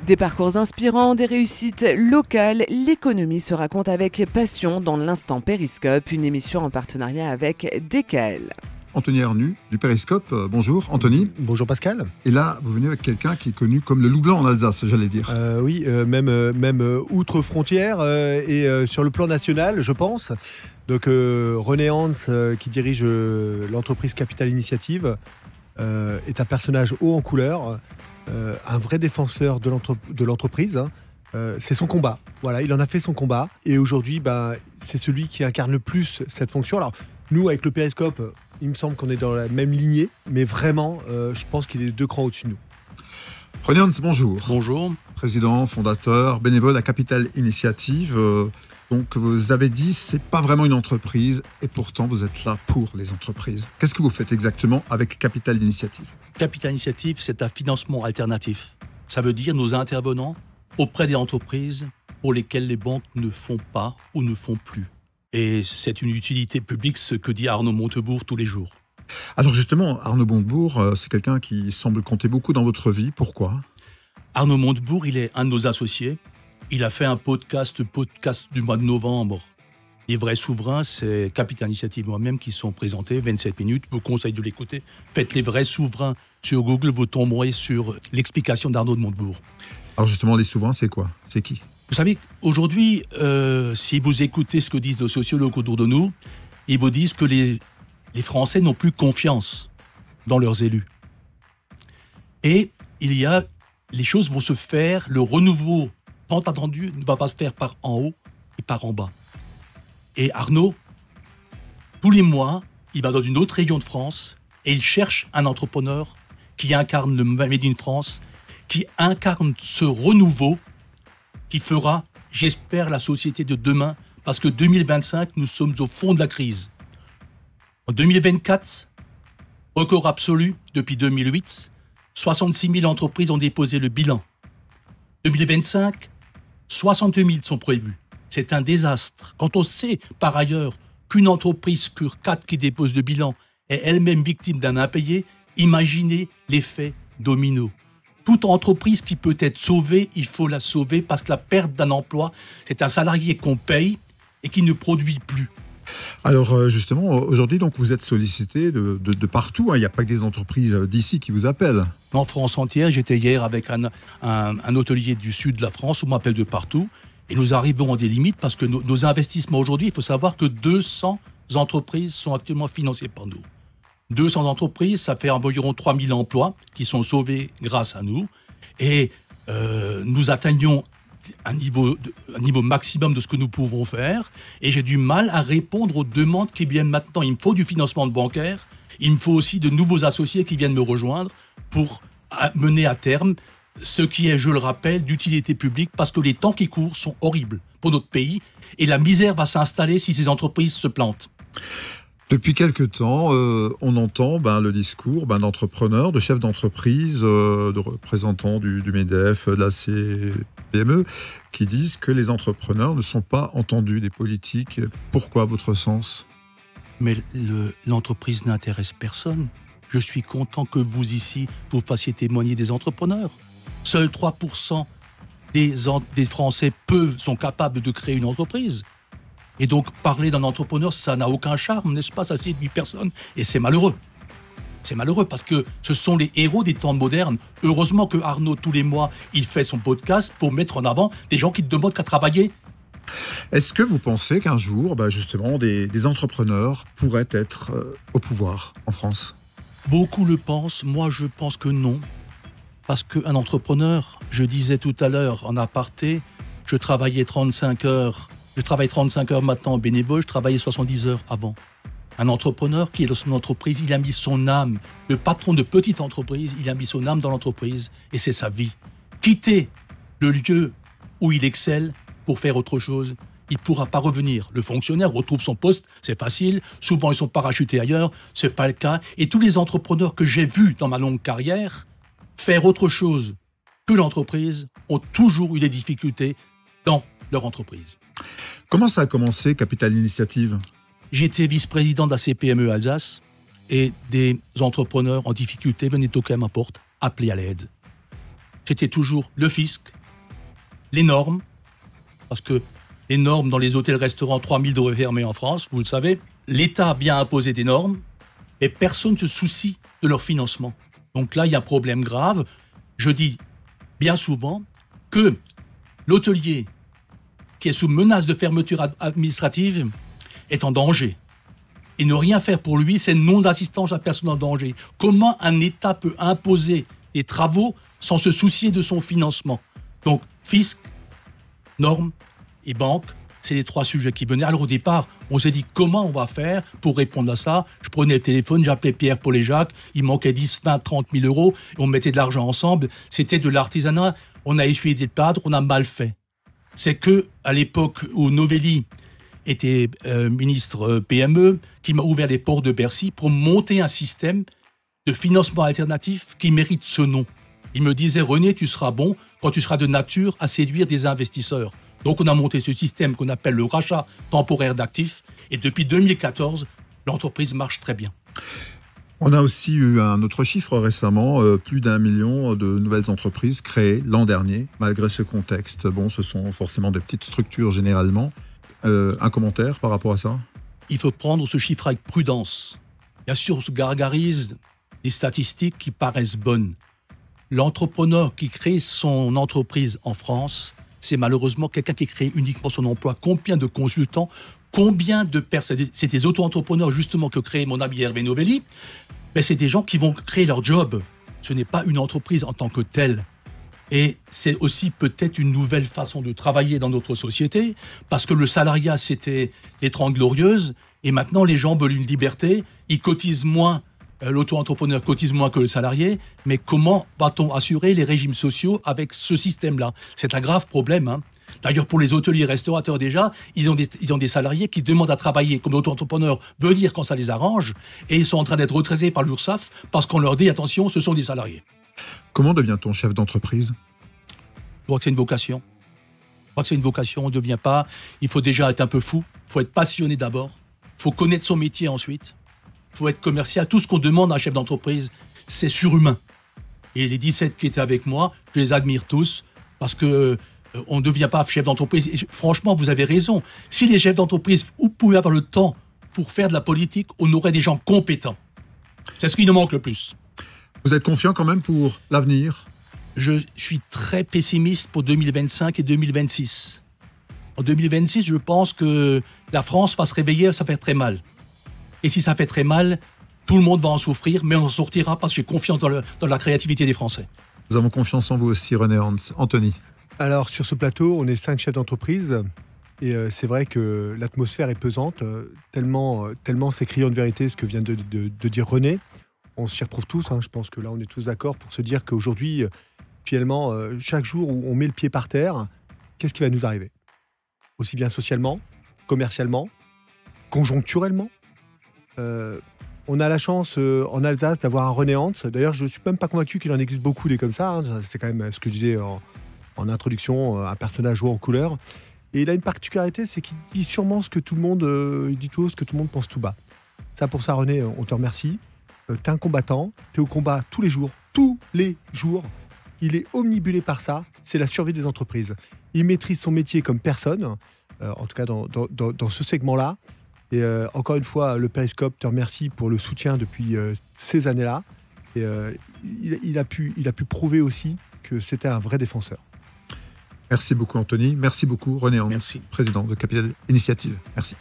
Des parcours inspirants, des réussites locales, l'économie se raconte avec passion dans l'Instant Périscope, une émission en partenariat avec DKL. Anthony Arnu du Périscope, bonjour Anthony. Bonjour Pascal. Et là, vous venez avec quelqu'un qui est connu comme le loup blanc en Alsace, j'allais dire. Oui, même outre-frontière et sur le plan national, je pense. Donc René Hans, qui dirige l'entreprise Capital Initiative, est un personnage haut en couleur, un vrai défenseur de l'entreprise. C'est son combat. Voilà, il en a fait son combat. Et aujourd'hui, c'est celui qui incarne le plus cette fonction. Alors, nous, avec le Périscope, il me semble qu'on est dans la même lignée, mais vraiment, je pense qu'il est 2 crans au-dessus de nous. René Hans, bonjour. Bonjour. Président, fondateur, bénévole à Capital Initiative. Donc, vous avez dit, c'est pas vraiment une entreprise, et pourtant, vous êtes là pour les entreprises. Qu'est-ce que vous faites exactement avec Capital Initiative ? Capital Initiative, c'est un financement alternatif. Ça veut dire nous intervenons auprès des entreprises pour lesquelles les banques ne font pas ou ne font plus. Et c'est une utilité publique, ce que dit Arnaud Montebourg tous les jours. Alors justement, Arnaud Montebourg, c'est quelqu'un qui semble compter beaucoup dans votre vie. Pourquoi ? Arnaud Montebourg, il est un de nos associés. Il a fait un podcast du mois de novembre. Les vrais souverains, c'est Capital Initiative moi-même qui sont présentés, 27 minutes. Je vous conseille de l'écouter. Faites les vrais souverains sur Google, vous tomberez sur l'explication d'Arnaud de Montebourg. Alors justement, les souverains, c'est quoi ? C'est qui ? Vous savez, aujourd'hui, si vous écoutez ce que disent nos sociologues autour de nous, ils vous disent que les Français n'ont plus confiance dans leurs élus. Et les choses vont se faire, le renouveau tant attendu ne va pas se faire par en haut et par en bas. Et Arnaud, tous les mois, il va dans une autre région de France et il cherche un entrepreneur qui incarne le Made in France, qui incarne ce renouveau qui fera, j'espère, la société de demain, parce que 2025, nous sommes au fond de la crise. En 2024, record absolu depuis 2008, 66 000 entreprises ont déposé le bilan. 2025, 62 000 sont prévus. C'est un désastre. Quand on sait, par ailleurs, qu'une entreprise sur 4 qui dépose le bilan est elle-même victime d'un impayé, imaginez l'effet domino. Toute entreprise qui peut être sauvée, il faut la sauver parce que la perte d'un emploi, c'est un salarié qu'on paye et qui ne produit plus. Alors justement, aujourd'hui, donc, vous êtes sollicité de partout. Il n'y a pas que des entreprises d'ici qui vous appellent. En France entière, j'étais hier avec un hôtelier du sud de la France où on m'appelle de partout. Et nous arrivons à des limites parce que nos investissements aujourd'hui, il faut savoir que 200 entreprises sont actuellement financées par nous. 200 entreprises, ça fait environ 3000 emplois qui sont sauvés grâce à nous. Et nous atteignons un niveau maximum de ce que nous pouvons faire. Et j'ai du mal à répondre aux demandes qui viennent maintenant. Il me faut du financement bancaire. Il me faut aussi de nouveaux associés qui viennent me rejoindre pour mener à terme ce qui est, je le rappelle, d'utilité publique parce que les temps qui courent sont horribles pour notre pays et la misère va s'installer si ces entreprises se plantent. Depuis quelque temps, on entend le discours d'entrepreneurs, de chefs d'entreprise, de représentants du MEDEF, de la CPME, qui disent que les entrepreneurs ne sont pas entendus des politiques. Pourquoi, à votre sens ? Mais l'entreprise n'intéresse personne. Je suis content que vous, ici, vous fassiez témoigner des entrepreneurs. Seuls 3% des Français sont capables de créer une entreprise. Et donc, parler d'un entrepreneur, ça n'a aucun charme, n'est-ce pas ? Ça séduit personne. Et c'est malheureux. C'est malheureux parce que ce sont les héros des temps modernes. Heureusement que Arnaud, tous les mois, il fait son podcast pour mettre en avant des gens qui ne demandent qu'à travailler. Est-ce que vous pensez qu'un jour, justement, des entrepreneurs pourraient être au pouvoir en France ? Beaucoup le pensent. Moi, je pense que non. Parce qu'un entrepreneur, je disais tout à l'heure en aparté, je travaillais 35 heures. Je travaille 35 heures maintenant en bénévole, je travaillais 70 heures avant. Un entrepreneur qui est dans son entreprise, il a mis son âme. Le patron de petite entreprise, il a mis son âme dans l'entreprise et c'est sa vie. Quitter le lieu où il excelle pour faire autre chose, il ne pourra pas revenir. Le fonctionnaire retrouve son poste, c'est facile. Souvent, ils sont parachutés ailleurs, ce n'est pas le cas. Et tous les entrepreneurs que j'ai vus dans ma longue carrière faire autre chose que l'entreprise ont toujours eu des difficultés dans leur entreprise. Comment ça a commencé, Capital Initiative ? J'étais vice-président de la CPME Alsace et des entrepreneurs en difficulté venaient toquer à ma porte, appeler à l'aide. c'était toujours le fisc, les normes, parce que les normes dans les hôtels-restaurants, 3000 devraient fermer en France, vous le savez. L'État a bien imposé des normes, mais personne ne se soucie de leur financement. Donc là, il y a un problème grave. Je dis bien souvent que l'hôtelier qui est sous menace de fermeture administrative est en danger. Et ne rien faire pour lui, c'est non d'assistance à personne en danger. Comment un État peut imposer des travaux sans se soucier de son financement? Donc, fisc, normes et banque, c'est les 3 sujets qui venaient. Alors au départ, on s'est dit comment on va faire pour répondre à ça. Je prenais le téléphone, j'appelais Pierre, Paul et Jacques, il manquait 10, 20, 30 000 euros, et on mettait de l'argent ensemble. C'était de l'artisanat, on a essuyé des cadres, on a mal fait. C'est que à l'époque où Novelli était ministre PME, qui m'a ouvert les portes de Bercy pour monter un système de financement alternatif qui mérite ce nom. Il me disait, René, tu seras bon quand tu seras de nature à séduire des investisseurs. Donc on a monté ce système qu'on appelle le rachat temporaire d'actifs. Et depuis 2014, l'entreprise marche très bien. On a aussi eu un autre chiffre récemment, plus d'1 million de nouvelles entreprises créées l'an dernier, malgré ce contexte. Bon, ce sont forcément des petites structures généralement. Un commentaire par rapport à ça? Il faut prendre ce chiffre avec prudence. Bien sûr, on se gargarise des statistiques qui paraissent bonnes. L'entrepreneur qui crée son entreprise en France, c'est malheureusement quelqu'un qui crée uniquement son emploi. Combien de consultants, combien de personnes, c'est des auto-entrepreneurs justement que crée mon ami Hervé Novelli, mais c'est des gens qui vont créer leur job. Ce n'est pas une entreprise en tant que telle. Et c'est aussi peut-être une nouvelle façon de travailler dans notre société, parce que le salariat, c'était les 30 glorieuses, et maintenant les gens veulent une liberté, ils cotisent moins, l'auto-entrepreneur cotise moins que le salarié, mais comment va-t-on assurer les régimes sociaux avec ce système-là? C'est un grave problème, hein. D'ailleurs, pour les hôteliers restaurateurs déjà, ils ont des salariés qui demandent à travailler comme auto-entrepreneurs, venir quand ça les arrange, et ils sont en train d'être retraités par l'URSSAF parce qu'on leur dit, attention, ce sont des salariés. Comment devient-on chef d'entreprise? Je crois que c'est une vocation. On ne devient pas. Il faut déjà être un peu fou. Il faut être passionné d'abord. Il faut connaître son métier ensuite. Il faut être commercial. Tout ce qu'on demande à un chef d'entreprise, c'est surhumain. Et les 17 qui étaient avec moi, je les admire tous parce que on ne devient pas chef d'entreprise. Et franchement, vous avez raison. Si les chefs d'entreprise pouvaient avoir le temps pour faire de la politique, on aurait des gens compétents. C'est ce qui nous manque le plus. Vous êtes confiant quand même pour l'avenir? Je suis très pessimiste pour 2025 et 2026. En 2026, je pense que la France va se réveiller, ça fait très mal. Et si ça fait très mal, tout le monde va en souffrir, mais on en sortira parce que j'ai confiance dans la créativité des Français. Nous avons confiance en vous aussi, René Hans. Anthony? Alors, sur ce plateau, on est 5 chefs d'entreprise. Et c'est vrai que l'atmosphère est pesante, tellement c'est criant de vérité ce que vient de dire René. On s'y retrouve tous, hein. Je pense que là, on est tous d'accord pour se dire qu'aujourd'hui, finalement, chaque jour où on met le pied par terre, qu'est-ce qui va nous arriver? Aussi bien socialement, commercialement, conjoncturellement. On a la chance en Alsace d'avoir un René Hans. D'ailleurs, je ne suis même pas convaincu qu'il en existe beaucoup des comme ça, hein. C'est quand même ce que je disais en introduction, un personnage haut en couleur. Et il a une particularité, c'est qu'il dit sûrement ce que tout le monde, il dit tout haut, ce que tout le monde pense tout bas. Ça, pour ça, René, on te remercie. T'es un combattant, t'es au combat tous les jours. Il est omnibulé par ça, c'est la survie des entreprises. Il maîtrise son métier comme personne, en tout cas dans ce segment-là. Et encore une fois, le Périscope te remercie pour le soutien depuis ces années-là. Et il a pu prouver aussi que c'était un vrai défenseur. Merci beaucoup Anthony, merci beaucoup René Hans, Merci. président de Capital Initiative. Merci.